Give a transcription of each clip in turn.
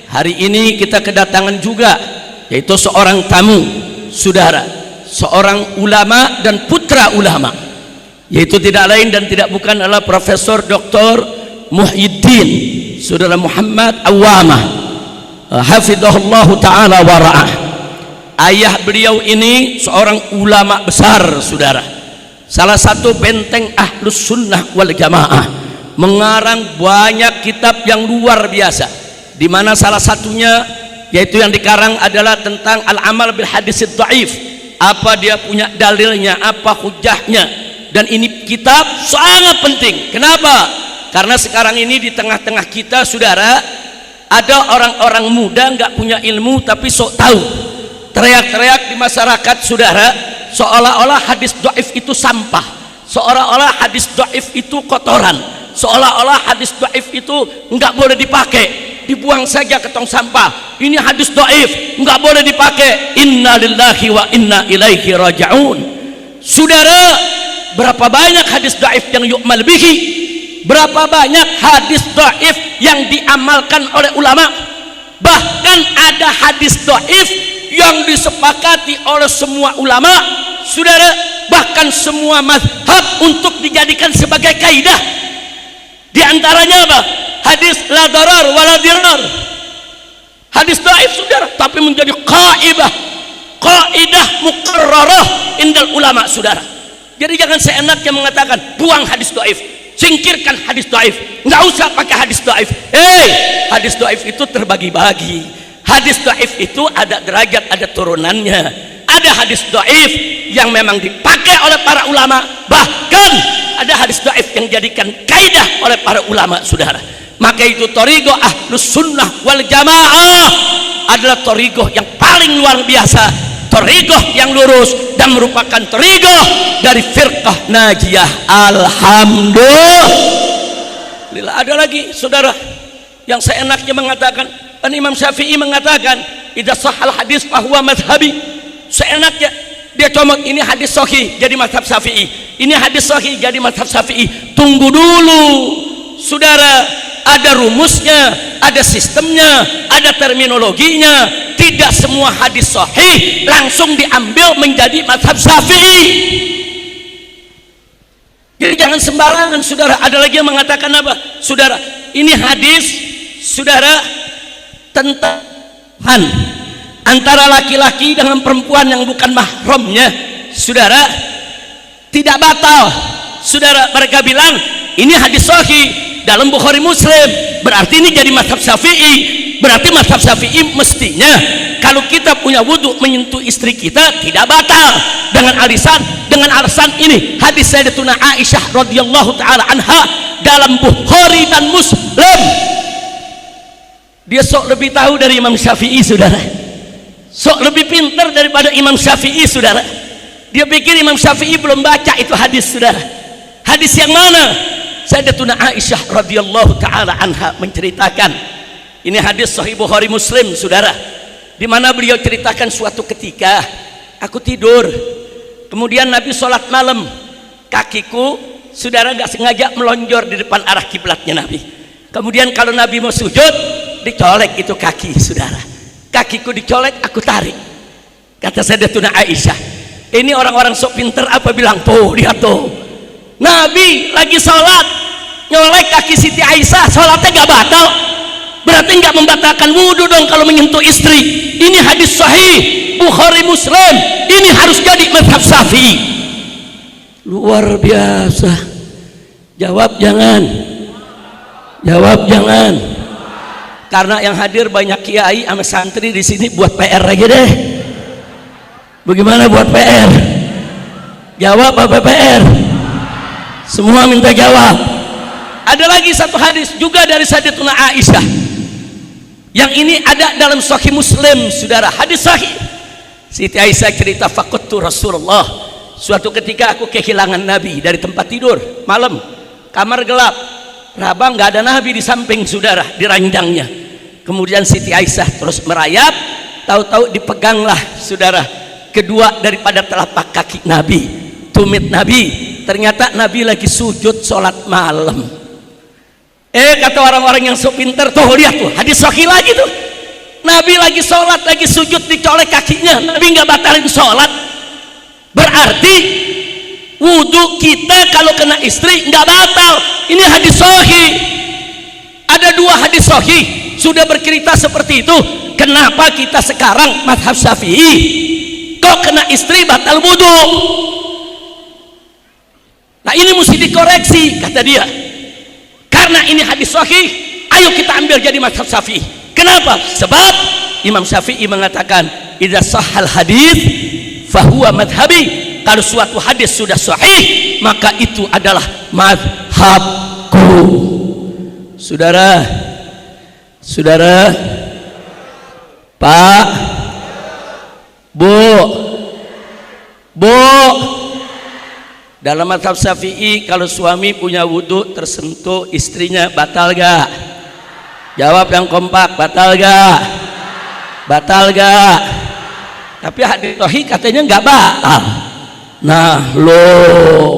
hari ini kita kedatangan juga yaitu seorang tamu, saudara, seorang ulama dan putra ulama, yaitu tidak lain dan tidak bukan adalah Profesor Dr. Muhyiddin saudara Muhammad Awamah, hafidhahullahu ta'ala wara'ah. Ayah beliau ini seorang ulama besar, saudara, salah satu benteng Ahlus Sunnah wal Jamaah, mengarang banyak kitab yang luar biasa, di mana salah satunya yaitu yang dikarang adalah tentang al-amal bil haditsid dhaif, apa dia punya dalilnya, apa hujahnya. Dan ini kitab sangat penting. Kenapa? Karena sekarang ini di tengah-tengah kita, saudara, ada orang-orang muda nggak punya ilmu tapi sok tahu, teriak-teriak di masyarakat, saudara, seolah-olah hadis dhaif itu sampah, seolah-olah hadis dhaif itu kotoran, seolah-olah hadis dhaif itu nggak boleh dipakai, dibuang saja ke tong sampah. Ini hadis dhaif, nggak boleh dipakai. Inna lillahi wa inna ilaihi raji'un. Saudara, berapa banyak hadis dhaif yang yu'mal bihi, berapa banyak hadis dhaif yang diamalkan oleh ulama. Bahkan ada hadis dhaif yang disepakati oleh semua ulama, saudara, bahkan semua mazhab untuk dijadikan sebagai kaidah. Di antaranya apa? Hadis la darar wala dirar, hadis dhaif, saudara, tapi menjadi kaidah muqarrarah indal ulama, saudara. Jadi jangan seenaknya mengatakan buang hadis dhaif, singkirkan hadis dhaif, nggak usah pakai hadis dhaif. Hadis dhaif itu terbagi-bagi. Hadis dhaif itu ada derajat, ada turunannya. Ada hadis dhaif yang memang dipakai oleh para ulama, bahkan ada hadis dhaif yang dijadikan kaidah oleh para ulama, saudara. Maka itu thariqah Ahlus Sunnah wal Jamaah adalah thariqah yang paling luar biasa, thariqah yang lurus, dan merupakan thariqah dari firqah najiyah. Alhamdulillah. Ada lagi, saudara, yang seenaknya mengatakan, dan Imam Syafi'i mengatakan idza sahhal hadis fahuwa madhhabi. Seenaknya dia comot, ini hadis sahih jadi mazhab Syafi'i, ini hadis sahih jadi mazhab Syafi'i. Tunggu dulu, saudara, ada rumusnya, ada sistemnya, ada terminologinya. Tidak semua hadis sahih langsung diambil menjadi mazhab Syafi'i. Jadi jangan sembarangan, saudara. Ada lagi yang mengatakan apa, saudara? Ini hadis, saudara, tentang antara laki-laki dengan perempuan yang bukan mahramnya, saudara, tidak batal, saudara. Mereka bilang ini hadis sahih dalam Bukhari Muslim, berarti ini jadi mazhab Syafi'i. Berarti mazhab Syafi'i mestinya kalau kita punya wudhu menyentuh istri kita tidak batal dengan alasan ini hadis Sayyidatuna Aisyah radhiyallahu taala anha dalam Bukhari dan Muslim. Dia sok lebih tahu dari Imam Syafi'i, saudara, sok lebih pintar daripada Imam Syafi'i, saudara. Dia pikir Imam Syafi'i belum baca itu hadis, saudara. Hadis yang mana? Sayyidatuna Aisyah radhiyallahu taala anha menceritakan, ini hadis sahih Bukhari Muslim, saudara, di mana beliau ceritakan suatu ketika aku tidur, kemudian Nabi sholat malam, kakiku, saudara, gak sengaja melonjor di depan arah kiblatnya Nabi. Kemudian kalau Nabi mau sujud, dicolek itu kaki, saudara. Kakiku dicolek, aku tarik. Kata Sayyidatuna Aisyah, ini orang-orang sok pinter apa bilang, tuh lihat tuh, Nabi lagi sholat nyolek kaki Siti Aisyah, sholatnya gak batal, berarti nggak membatalkan wudhu dong kalau menyentuh istri. Ini hadis sahih Bukhari Muslim, ini harus jadi mazhab Syafi'i. Luar biasa. Jawab jangan, jawab jangan, karena yang hadir banyak kiai sama santri di sini. Buat PR lagi deh, bagaimana buat PR? Jawab apa PR? Semua minta jawab. Ada lagi satu hadis juga dari Sayyidatuna Aisyah, yang ini ada dalam Sahih Muslim, saudara, hadis sahih. Siti Aisyah cerita, faqadtu Rasulullah, suatu ketika aku kehilangan Nabi dari tempat tidur malam, kamar gelap, rabang, nggak ada Nabi di samping, saudara, di ranjangnya. Kemudian Siti Aisyah terus merayap, tahu-tahu dipeganglah, saudara, kedua daripada telapak kaki Nabi, tumit Nabi. Ternyata Nabi lagi sujud sholat malam. Kata orang-orang yang sok pinter, tuh lihat tuh hadis sahih lagi tuh, Nabi lagi sholat, lagi sujud dicolek kakinya, Nabi nggak batalin sholat. Berarti wudhu kita kalau kena istri nggak batal. Ini hadis sahih. Ada 2 hadis sahih sudah bercerita seperti itu. Kenapa kita sekarang mazhab Syafi'i kok kena istri batal wudhu? Nah ini mesti dikoreksi kata dia. Karena ini hadis sahih, ayo kita ambil jadi mazhab Syafi'i. Kenapa? Sebab Imam Syafi'i mengatakan idza sahhal hadis fahuwa madhabi. Kalau suatu hadis sudah sahih, maka itu adalah madhabku. Saudara, Pak, Bu, dalam mazhab Syafi'i kalau suami punya wudhu tersentuh istrinya batal gak? Jawab yang kompak, batal gak? Batal gak? Tapi hadis sahih katanya nggak batal. Nah lo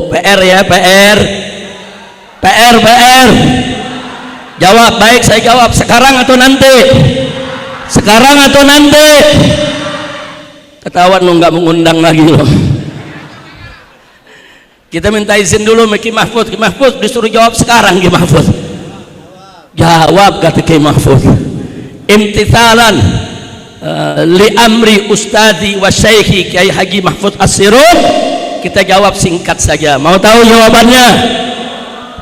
PR ya, PR. Jawab, baik saya jawab, sekarang atau nanti? Sekarang atau nanti? Ketahuan lo nggak mengundang lagi lo. Kita minta izin dulu Ki Mahfud. Ki Mahfud disuruh jawab sekarang. Ki Mahfud jawab, kata Ki Mahfud, imtithalan li amri ustadi wa syekhi Kiai Haji Mahfud As-Sirun. Kita jawab singkat saja. Mau tahu jawabannya?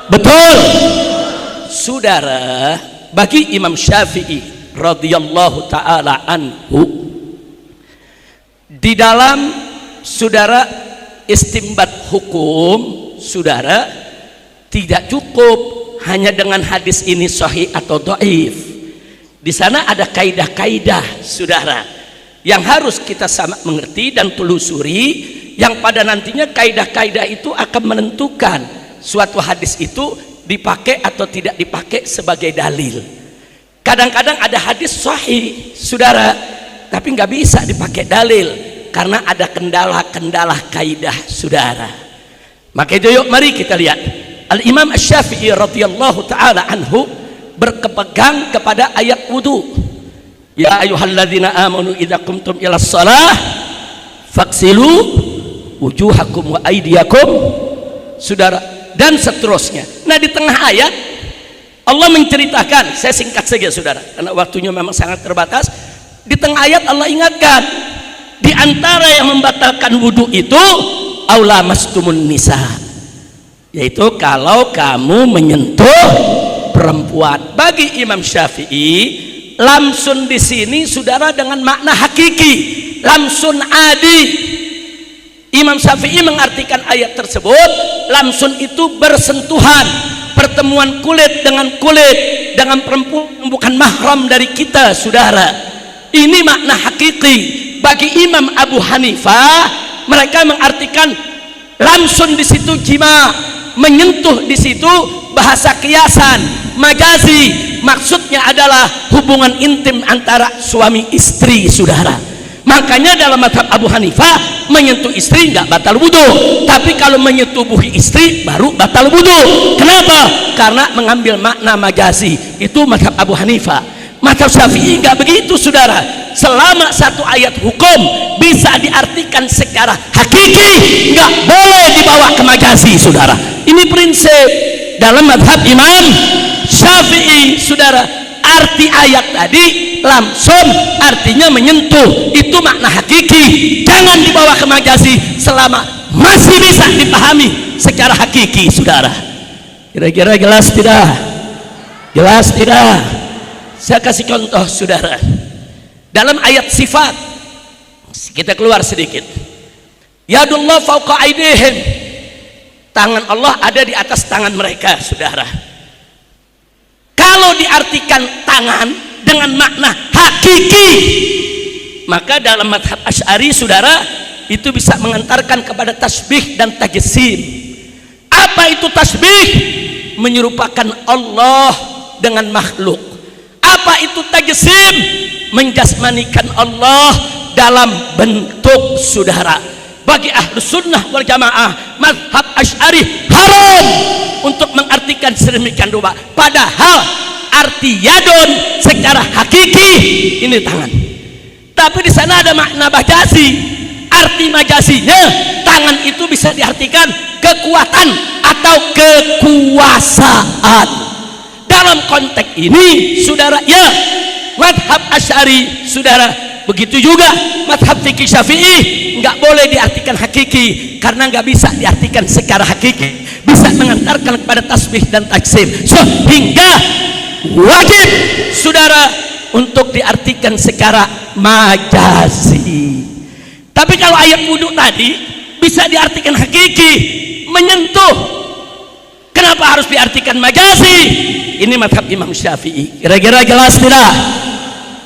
Betul. Saudara, bagi Imam Syafi'i radhiyallahu taala anhu, di dalam saudara istimbat hukum, saudara tidak cukup hanya dengan hadis ini sahih atau dhaif. Di sana ada kaidah-kaidah saudara yang harus kita sama mengerti dan telusuri, yang pada nantinya kaidah-kaidah itu akan menentukan suatu hadis itu dipakai atau tidak dipakai sebagai dalil. Kadang-kadang ada hadis sahih saudara tapi nggak bisa dipakai dalil karena ada kendala-kendala kaidah saudara. Maka itu yuk mari kita lihat Al-Imam Asy-Syafi'i radhiyallahu taala anhu berpegang kepada ayat wudu. Ya ayyuhalladzina amanu idza qumtum ilas shalah faghsilu wujuhakum wa aydiyakum, saudara, dan seterusnya. Nah di tengah ayat Allah menceritakan, saya singkat saja saudara karena waktunya memang sangat terbatas. Di tengah ayat Allah ingatkan di antara yang membatalkan wudu itu aula mastumun nisa, yaitu kalau kamu menyentuh perempuan. Bagi Imam Syafi'i lamsun di sini saudara dengan makna hakiki, lamsun adi. Imam Syafi'i mengartikan ayat tersebut lamsun itu bersentuhan, pertemuan kulit dengan perempuan bukan mahram dari kita saudara. Ini makna hakiki. Bagi Imam Abu Hanifah mereka mengartikan lamsun di situ jima, menyentuh di situ bahasa kiasan, majazi, maksudnya adalah hubungan intim antara suami istri saudara. Makanya dalam mazhab Abu Hanifah menyentuh istri nggak batal wudu, tapi kalau menyetubuhi istri baru batal wudu. Kenapa? Karena mengambil makna majazi. Itu mazhab Abu Hanifah. Mazhab Syafi'i nggak begitu saudara. Selama satu ayat hukum bisa diartikan secara hakiki, nggak boleh dibawa ke majazi saudara. Ini prinsip dalam mazhab Imam Syafi'i saudara. Arti ayat tadi lamsun artinya menyentuh, itu makna hakiki, jangan dibawa ke majazi selama masih bisa dipahami secara hakiki saudara. Kira-kira jelas tidak? Jelas tidak? Saya kasih contoh saudara dalam ayat sifat, kita keluar sedikit. Yadullah fauqa aidihim, tangan Allah ada di atas tangan mereka saudara. Kalau diartikan tangan dengan makna hakiki, maka dalam mazhab Asy'ari saudara itu bisa mengantarkan kepada tasbih dan tajsim. Apa itu tasbih? Menyerupakan Allah dengan makhluk. Apa itu tajsim? Menjasmanikan Allah dalam bentuk saudara. Bagi Ahlus Sunnah wal Jamaah mazhab Asy'ari haram untuk mengartikan sedemikian rupa. Padahal arti yadun secara hakiki ini tangan. Tapi di sana ada makna majazi. Arti majazinya tangan itu bisa diartikan kekuatan atau kekuasaan. Dalam konteks ini saudara, ya madhab Asy'ari saudara, begitu juga madhab fikih Syafi'i nggak boleh diartikan hakiki karena nggak bisa diartikan secara hakiki, bisa mengantarkan kepada tasbih dan taksim, sehingga wajib saudara untuk diartikan secara majazi. Tapi kalau ayat wudhu tadi bisa diartikan hakiki, menyentuh. Kenapa harus diartikan majazi? Ini madhab Imam Syafi'i. Kira-kira jelas tidak?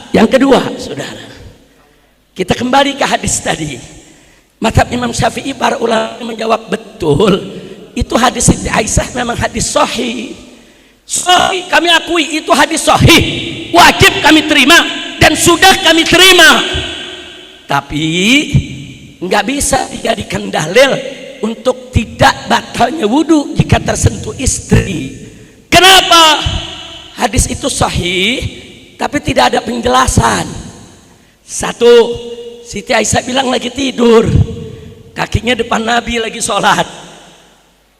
Yang kedua saudara, kita kembali ke hadis tadi. Madhab Imam Syafi'i, para ulama menjawab betul, itu hadis Siti Aisyah memang hadis sahih. Sahih, kami akui itu hadis sahih, wajib kami terima dan sudah kami terima. Tapi nggak bisa dijadikan dalil untuk tidak batalnya wudhu jika tersentuh istri. Kenapa? Hadis itu sahih tapi tidak ada penjelasan. Satu, Siti Aisyah bilang lagi tidur, kakinya depan Nabi lagi sholat,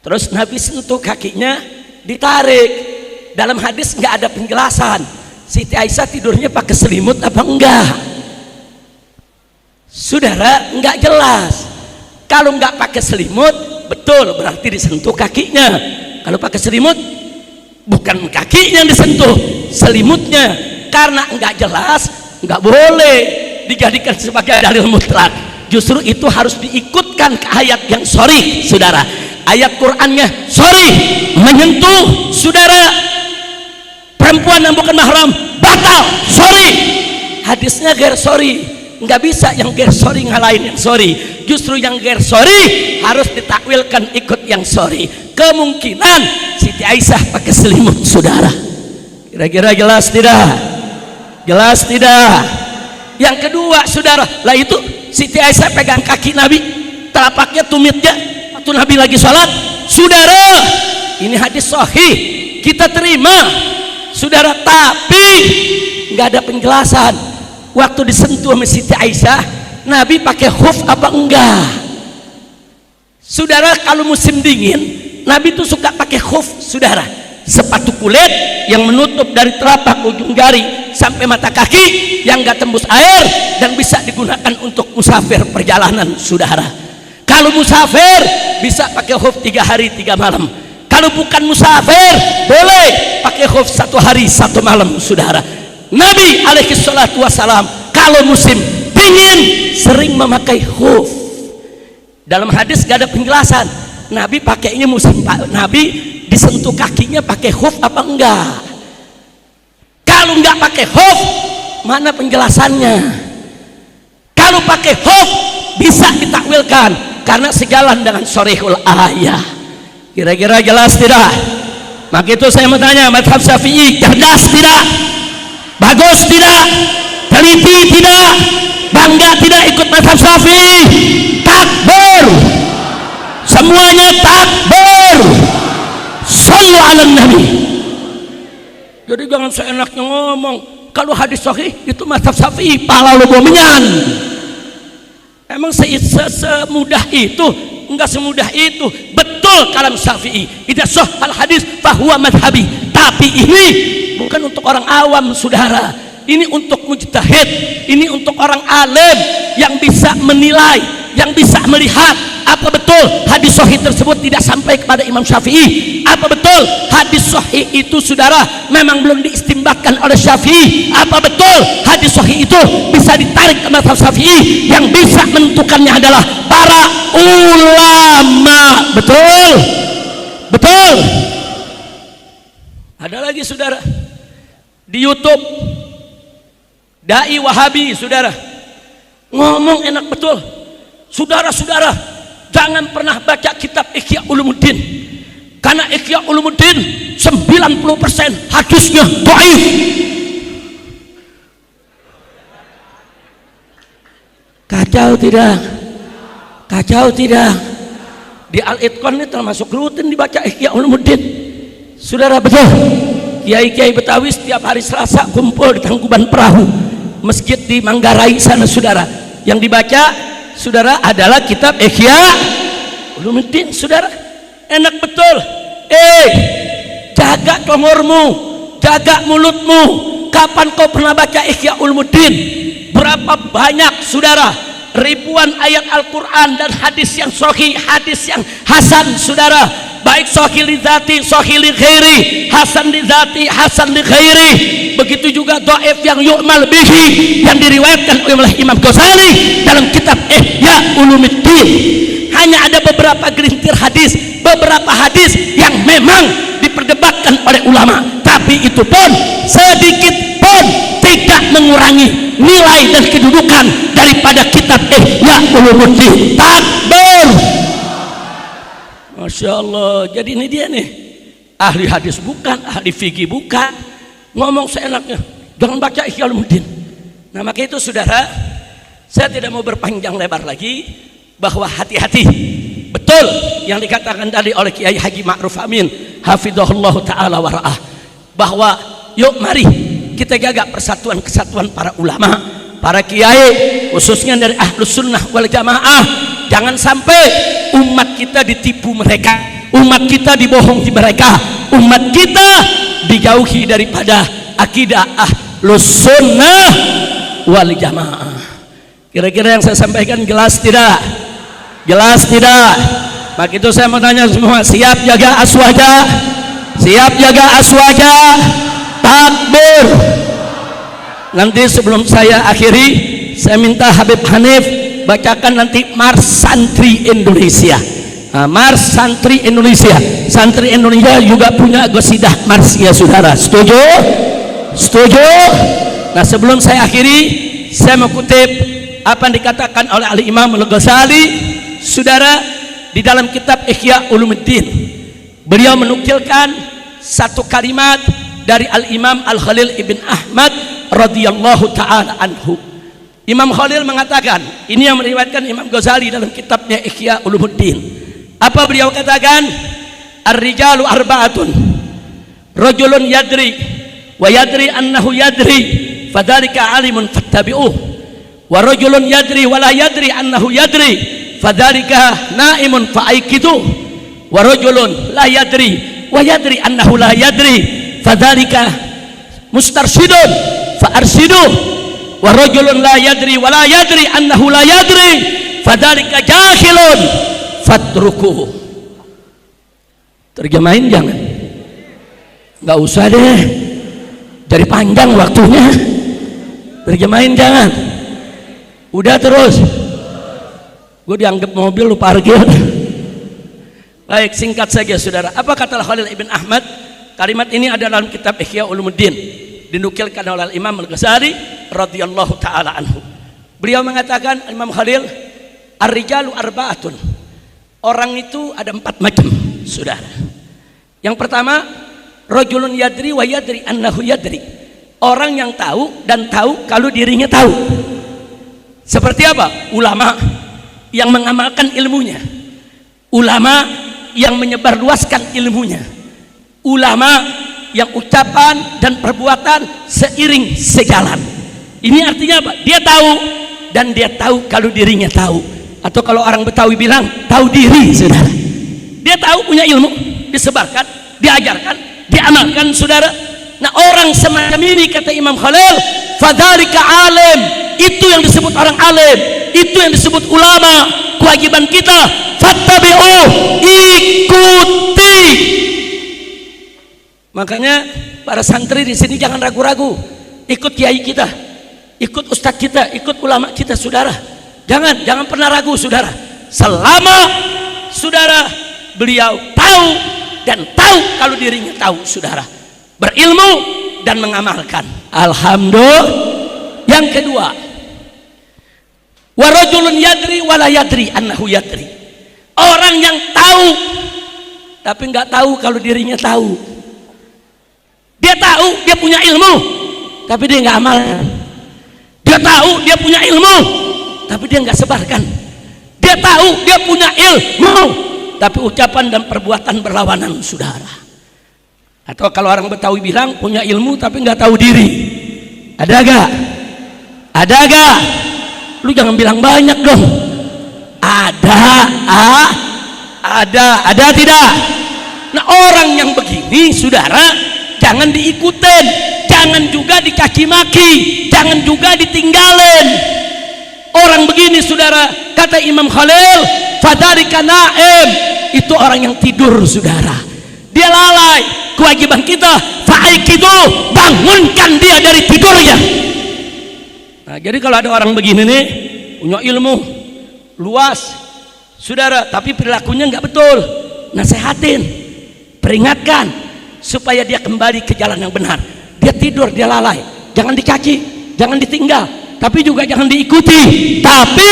terus Nabi sentuh kakinya, ditarik. Dalam hadis nggak ada penjelasan Siti Aisyah tidurnya pakai selimut apa enggak. Saudara, nggak jelas. Kalau nggak pakai selimut betul berarti disentuh kakinya. Kalau pakai selimut bukan kakinya yang disentuh, selimutnya. Karena nggak jelas nggak boleh dijadikan sebagai dalil mutlak. Justru itu harus diikutkan ke ayat yang sorry saudara. Ayat Qur'annya sorry menyentuh saudara perempuan yang bukan mahram batal, sorry. Hadisnya ger sorry, nggak bisa yang ger sorry ngalahin yang sorry. Justru yang ger sorry harus ditakwilkan ikut yang sorry. Kemungkinan Siti Aisyah pakai selimut saudara. Kira-kira jelas tidak? Jelas tidak? Yang kedua saudara, lah itu Siti Aisyah pegang kaki Nabi, telapaknya tumitnya waktu Nabi lagi sholat. Saudara, ini hadis sahih kita terima saudara, tapi nggak ada penjelasan waktu disentuh sama Siti Aisyah Nabi pakai khuf apa enggak. Saudara, kalau musim dingin Nabi tuh suka pakai khuf saudara, sepatu kulit yang menutup dari telapak ujung jari sampai mata kaki, yang nggak tembus air dan bisa digunakan untuk musafir perjalanan saudara. Kalau musafir bisa pakai khuf 3 hari 3 malam. Kalau bukan musafir boleh pakai khuf 1 hari 1 malam saudara. Nabi alaihi salatu wassalam kalau musim dingin sering memakai khuf. Dalam hadis gak ada penjelasan Nabi pakainya musim Nabi disentuh kakinya pakai khuf apa enggak. Kalau enggak pakai khuf mana penjelasannya? Kalau pakai khuf bisa ditakwilkan karena sejalan dengan sharihul ayah. Kira-kira jelas tidak? Maka itu saya mau tanya, madhab Syafi'i cerdas tidak? Bagus tidak? Teliti tidak? Bangga tidak ikut madhab Syafi'i? Takbir! Semuanya takbir! Shallu ala Nabi. Jadi jangan seenaknya ngomong kalau hadis sahih itu madhab Syafi'i pala lo bomenyan. Emang semudah itu? Enggak semudah itu. Betul kalam Syafi'i, idza sahhal hadis fahuwa madhhabi. Tapi ini bukan untuk orang awam saudara, ini untuk mujtahid, ini untuk orang alim yang bisa menilai, yang bisa melihat apa betul hadis sahih tersebut tidak sampai kepada Imam Syafi'i. Apa betul hadis sahih itu saudara memang belum diistimbatkan oleh Syafi'i. Apa betul hadis sahih itu bisa ditarik ke mazhab Syafi'i. Yang bisa menentukannya adalah para ulama. Betul? Betul? Ada lagi saudara di YouTube dai Wahabi saudara ngomong enak betul. Saudara-saudara, jangan pernah baca kitab Ihya Ulumuddin, karena Ihya Ulumuddin 90% hadisnya dhaif. Kacau tidak? Kacau tidak? Di Al-Itqan ini termasuk rutin dibaca Ihya Ulumuddin saudara, betul? kiai-kiai Betawi setiap hari Selasa kumpul di Tangkuban Perahu, masjid di Manggarai sana saudara. Yang dibaca saudara adalah kitab Ihya Ulumuddin saudara. Enak betul. Jaga congormu, jaga mulutmu. Kapan kau pernah baca Ihya Ulumuddin? Berapa banyak saudara, ribuan ayat Al-Quran dan hadis yang sahih, hadis yang hasan saudara, baik sahih li dzati, sahih li ghairi, hasan li dzati, hasan li ghairi. Begitu juga dhaif yang yu'mal bihi yang diriwayatkan oleh Imam Ghazali dalam kitab Ihya Ulumuddin. Hanya ada beberapa gelintir hadis, beberapa hadis yang memang diperdebatkan oleh ulama, tapi itu pun sedikit pun tidak mengurangi nilai dan kedudukan daripada kitab Ihya Ulumuddin. Takbir. Masya Allah. Jadi ini dia nih, ahli hadis bukan, ahli fikih bukan, ngomong seenaknya, jangan baca Ihya Ulumuddin. Nah maka itu saudara, saya tidak mau berpanjang lebar lagi, bahwa hati-hati betul yang dikatakan tadi oleh Kiai Haji Ma'ruf Amin hafizahullah ta'ala wara'ah, bahwa yuk mari kita jaga persatuan kesatuan para ulama, para kiai, khususnya dari Ahlus Sunnah wal Jamaah. Jangan sampai umat kita ditipu mereka, umat kita dibohongi mereka, umat kita dijauhi daripada akidah Ahlus Sunnah wal Jamaah. Kira-kira yang saya sampaikan jelas tidak? Jelas tidak? Maka itu saya mau tanya semua, siap jaga aswaja? Siap jaga aswaja? Takbir. Nanti sebelum saya akhiri, saya minta Habib Hanif bacakan nanti Mars Santri Indonesia. Nah, Mars Santri Indonesia. Santri Indonesia juga punya qasidah Mars ya saudara. Setuju? Setuju? Nah sebelum saya akhiri, saya mau kutip apa yang dikatakan oleh Al-Imam Al-Ghazali saudara di dalam kitab Ihya Ulumuddin. Beliau menukilkan satu kalimat dari Al-Imam Al-Khalil Ibn Ahmad radhiyallahu ta'ala anhu. Imam Khalil mengatakan, ini yang meriwayatkan Imam Ghazali dalam kitabnya Ihya Ulumuddin. Apa beliau katakan? Ar-rijalu arba'atun, rajulun yadri wa yadri annahu yadri fadzalika alimun fattabi'uh, wa rajulun yadri wa la yadri annahu yadri fadzalika naimun fa'aikidu, wa rajulun la yadri wa yadri annahu la yadri fadzalika mustarsyidun fa'arsidu, wa rajulun la yadri wa la yadri annahu la yadri fadzalika jahilun fatrukuhu. Terjemahin jangan, nggak usah deh, jadi panjang waktunya. Terjemahin jangan, udah terus. Gue dianggap mobil lu parkir. Baik, singkat saja saudara. Apa kata Khalil Ibn Ahmad? Kalimat ini ada dalam kitab Ihya Ulumuddin, dinukilkan oleh Imam Al-Ghazali radhiyallahu taala anhu. Beliau mengatakan, Imam Khalil, ar-rijalu arba'atun. Orang itu ada 4 macam saudara. Yang pertama, rajulun yadri wa yadri annahu yadri. Orang yang tahu dan tahu kalau dirinya tahu. Seperti apa? Ulama yang mengamalkan ilmunya, ulama yang menyebarluaskan ilmunya, ulama yang ucapan dan perbuatan seiring sejalan. Ini artinya apa? Dia tahu dan dia tahu kalau dirinya tahu, atau kalau orang Betawi bilang tahu diri saudara. Dia tahu punya ilmu, disebarkan, diajarkan, diamalkan saudara. Nah orang semacam ini kata Imam Khalil, fadzalika alim, itu yang disebut orang alim, itu yang disebut ulama. Kewajiban kita fattabi'uh, ikuti. Makanya para santri di sini jangan ragu-ragu, ikut kiai kita, ikut ustadz kita, ikut ulama kita saudara. Jangan pernah ragu saudara, selama saudara beliau tahu dan tahu kalau dirinya tahu saudara, berilmu dan mengamalkan, alhamdulillah. Yang kedua, wa rajulun yadri wa la yadri annahu yadri. Orang yang tahu tapi nggak tahu kalau dirinya tahu. Dia tahu dia punya ilmu tapi dia nggak amalkan. Dia tahu dia punya ilmu tapi dia nggak sebarkan. Dia tahu dia punya ilmu tapi ucapan dan perbuatan berlawanan saudara. Atau kalau orang Betawi bilang punya ilmu tapi nggak tahu diri. Ada gak? Ada gak? Lu jangan bilang banyak dong. Ada tidak? Nah, orang yang begini, saudara, jangan diikutin, jangan juga dicaci maki, jangan juga ditinggalin. Orang begini, saudara, kata Imam Khalil, fadarika naim, itu orang yang tidur, saudara. Dia lalai. Kewajiban kita, fa'aikidu, bangunkan dia dari tidurnya. Nah, jadi kalau ada orang begini nih, punya ilmu luas, saudara, tapi perilakunya nggak betul, nasehatin, peringatkan supaya dia kembali ke jalan yang benar. Dia tidur, dia lalai, jangan dicaci, jangan ditinggal, tapi juga jangan diikuti, tapi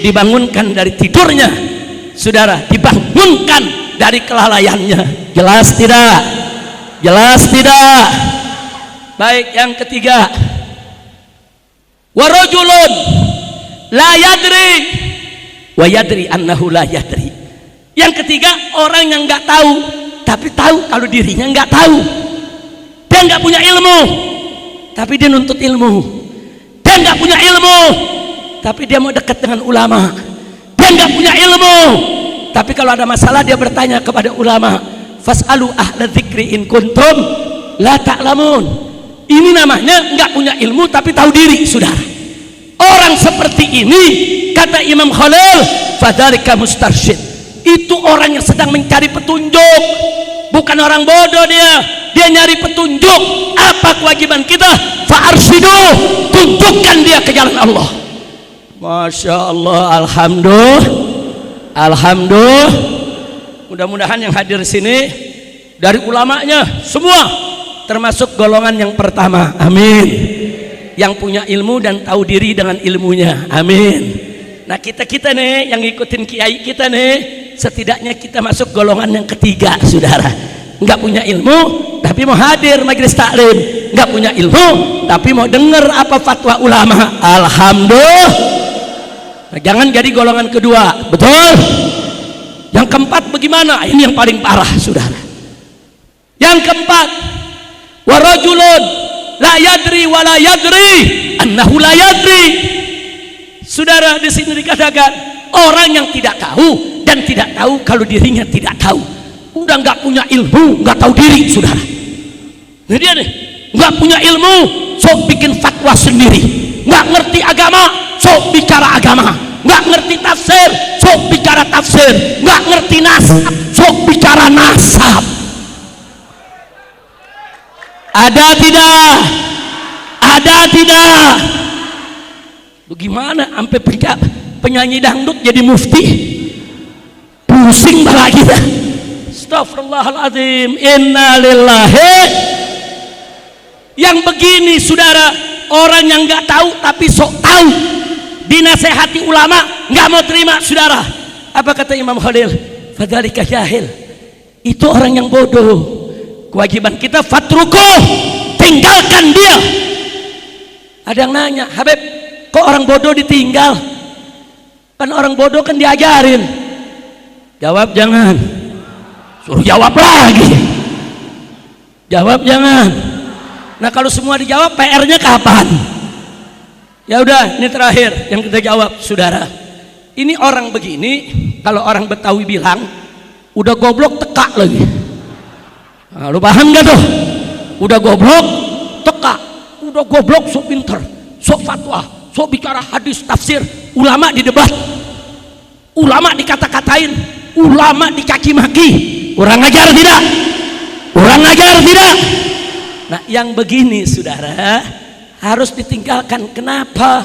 dibangunkan dari tidurnya, saudara, dibangunkan dari kelalaiannya. Jelas tidak? Jelas tidak? Baik, yang ketiga, warajulun la yadri wa yadri annahu la yadri. Yang ketiga, orang yang nggak tahu tapi tahu kalau dirinya nggak tahu. Dia nggak punya ilmu tapi dia nuntut ilmu. Dia nggak punya ilmu tapi dia mau dekat dengan ulama. Dia nggak punya ilmu tapi kalau ada masalah dia bertanya kepada ulama. Fas'alu ahla dzikri in kuntum la ta'lamun. Ini namanya nggak punya ilmu tapi tahu diri, saudara. Orang seperti ini, kata Imam Khalil, fadzalika mustarsyid. Itu orang yang sedang mencari petunjuk, bukan orang bodoh dia. Dia nyari petunjuk. Apa kewajiban kita? Fa'arsyidu, tunjukkan dia ke jalan Allah. Masya Allah, alhamdulillah, alhamdulillah. Mudah-mudahan yang hadir di sini dari ulamanya semua termasuk golongan yang pertama, amin, yang punya ilmu dan tahu diri dengan ilmunya, amin. Nah, kita nih yang ngikutin kiai kita nih, setidaknya kita masuk golongan yang ketiga, saudara. Nggak punya ilmu tapi mau hadir majelis taklim, nggak punya ilmu tapi mau dengar apa fatwa ulama, alhamdulillah. Nah, jangan jadi golongan kedua, betul. Yang keempat bagaimana? Ini yang paling parah, saudara. Yang keempat, warajulun la yadri wa la yadri annahu la yadri. Saudara, di sini dikatakan orang yang tidak tahu dan tidak tahu kalau dirinya tidak tahu. Udah nggak punya ilmu, nggak tahu diri, saudara. Ini dia nih, nggak punya ilmu, sok bikin fatwa sendiri. Nggak ngerti agama, sok bicara agama. Nggak ngerti tafsir, sok bicara tafsir. Nggak ngerti nasab, sok bicara nasab. Ada tidak? Ada tidak? Bagaimana sampai penyanyi dangdut jadi mufti? Pusing bala kita. Astagfirullahaladzim, innalillahi. Yang begini, saudara, orang yang nggak tahu tapi sok tahu, dinasehati ulama nggak mau terima, saudara. Apa kata Imam Khalil? Fadzalika jahil. Itu orang yang bodoh. Kewajiban kita fatruku, tinggalkan dia. Ada yang nanya, Habib, kok orang bodoh ditinggal? Kan orang bodoh kan diajarin. Jawab jangan. Suruh jawab lagi. Jawab jangan. Nah, kalau semua dijawab, PR-nya kapan? Ya udah, ini terakhir yang kita jawab, saudara. Ini orang begini, kalau orang Betawi bilang, udah goblok tekak lagi. Nah, lu paham gak tuh? Udah goblok tekak, udah goblok sok pinter, sok fatwa, sok bicara hadis tafsir, ulama didebat, ulama dikata-katain, ulama dicaci maki. Kurang ajar tidak? Kurang ajar tidak? Nah, yang begini, saudara, harus ditinggalkan. Kenapa?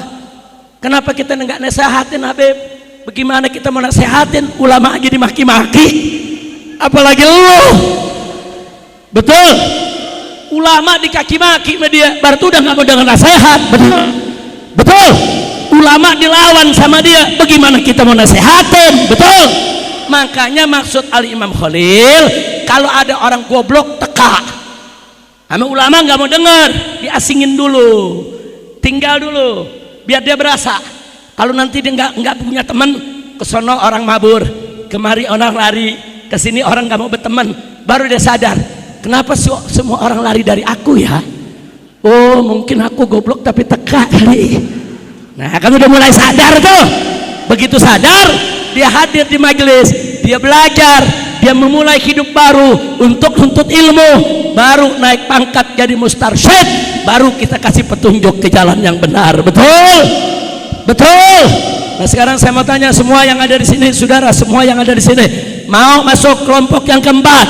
Kenapa kita nggak nasehatin, Habib? Bagaimana kita mau nasehatin ulama aja dimaki-maki, apalagi lu? Betul? Ulama dikaki-maki sama dia, berarti udah nggak mau dengar nasihat. Betul? Betul? Ulama dilawan sama dia, bagaimana kita mau nasehatin? Betul? Makanya maksud Al-Imam Khalil, kalau ada orang goblok teka, sama ulama nggak mau dengar, diasingin dulu, tinggal dulu, biar dia berasa. Kalau nanti dia nggak punya teman, kesono orang mabur, kemari orang lari, kesini orang nggak mau berteman, baru dia sadar kenapa semua orang lari dari aku ya? Oh, mungkin aku goblok tapi teka kali. Nah, kamu udah mulai sadar tuh. Begitu sadar, dia hadir di majelis, dia belajar, dia memulai hidup baru untuk nuntut ilmu, baru naik pangkat jadi mustarsyid, baru kita kasih petunjuk ke jalan yang benar. Betul? Betul. Nah, sekarang saya mau tanya semua yang ada di sini, saudara, semua yang ada di sini, mau masuk kelompok yang keempat?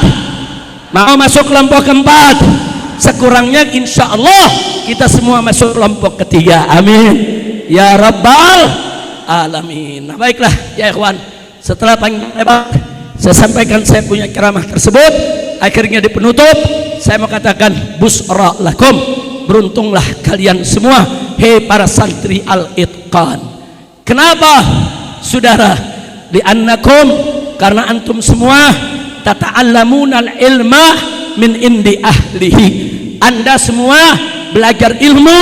Mau masuk kelompok keempat? Sekurangnya insya Allah kita semua masuk kelompok ketiga. Amin ya rabbal alamin. Nah, baiklah ya ikhwan, setelah panjang lebar saya sampaikan saya punya ceramah tersebut, akhirnya di penutup saya mau katakan busra lakum, beruntunglah kalian semua, hei para santri al-itqan. Kenapa saudara? Li'annakum, karena antum semua tata'allamuna al-ilma min indi ahlihi, anda semua belajar ilmu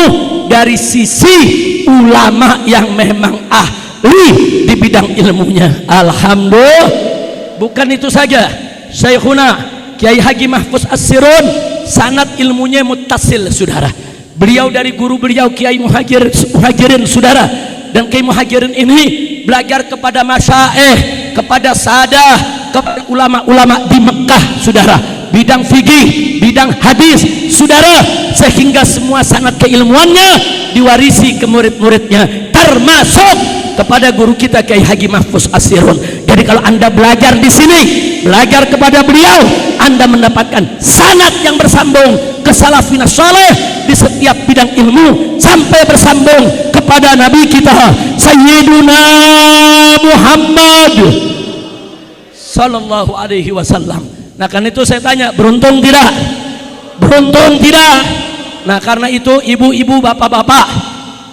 dari sisi ulama yang memang ahli di bidang ilmunya. Alhamdulillah. Bukan itu saja, Syekhuna Kiai Haji Mahfuz As-Sirun sanad ilmunya muttasil saudara. Beliau dari guru beliau Kiai Muhajirin saudara, dan Kiai Muhajirin ini belajar kepada masyaikh, kepada sadah, kepada ulama-ulama di Mekah saudara, bidang fikih, bidang hadis saudara, sehingga semua sanad keilmuannya diwarisi ke murid-muridnya, termasuk kepada guru kita Kiai Haji Mahfuz As-Sirun. Jadi kalau anda belajar di sini, belajar kepada beliau, anda mendapatkan sanad yang bersambung ke salafina saleh di setiap bidang ilmu, sampai bersambung kepada Nabi kita Sayyiduna Muhammad sallallahu alaihi wasallam. Nah, karena itu saya tanya, beruntung tidak? Beruntung tidak? Nah, karena itu ibu-ibu, bapak-bapak,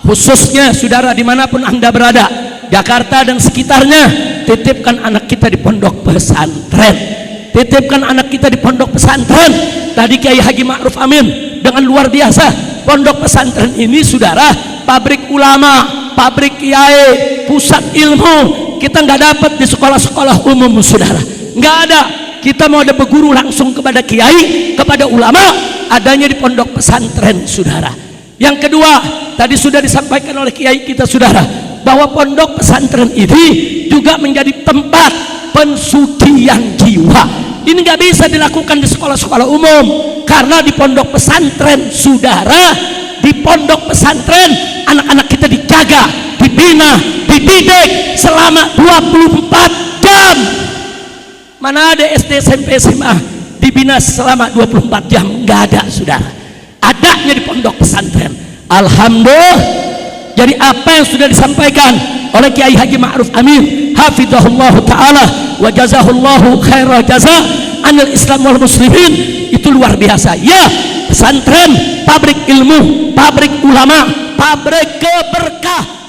khususnya saudara dimanapun anda berada, Jakarta dan sekitarnya, titipkan anak kita di pondok pesantren, titipkan anak kita di pondok pesantren. Tadi Kiai Haji Ma'ruf Amin dengan luar biasa, pondok pesantren ini saudara pabrik ulama, pabrik kiai, pusat ilmu. Kita nggak dapat di sekolah-sekolah umum saudara, nggak ada. Kita mau ada berguru langsung kepada kiai, kepada ulama, adanya di pondok pesantren saudara. Yang kedua, tadi sudah disampaikan oleh kiai kita saudara, bahwa pondok pesantren ini juga menjadi tempat pensucian jiwa. Ini nggak bisa dilakukan di sekolah-sekolah umum, karena di pondok pesantren saudara, di pondok pesantren anak-anak kita dijaga, dibina, dididik selama 24 jam. Mana ada SD, SMP, SMA dibina selama 24 jam? Nggak ada saudara, adanya di pondok pesantren. Alhamdulillah. Jadi apa yang sudah disampaikan oleh Kiai Haji Ma'ruf Amin hafizahullah ta'ala wa jazahullahu khairah jaza anil Islam wal muslimin, itu luar biasa ya. Pesantren pabrik ilmu, pabrik ulama, pabrik keberkah.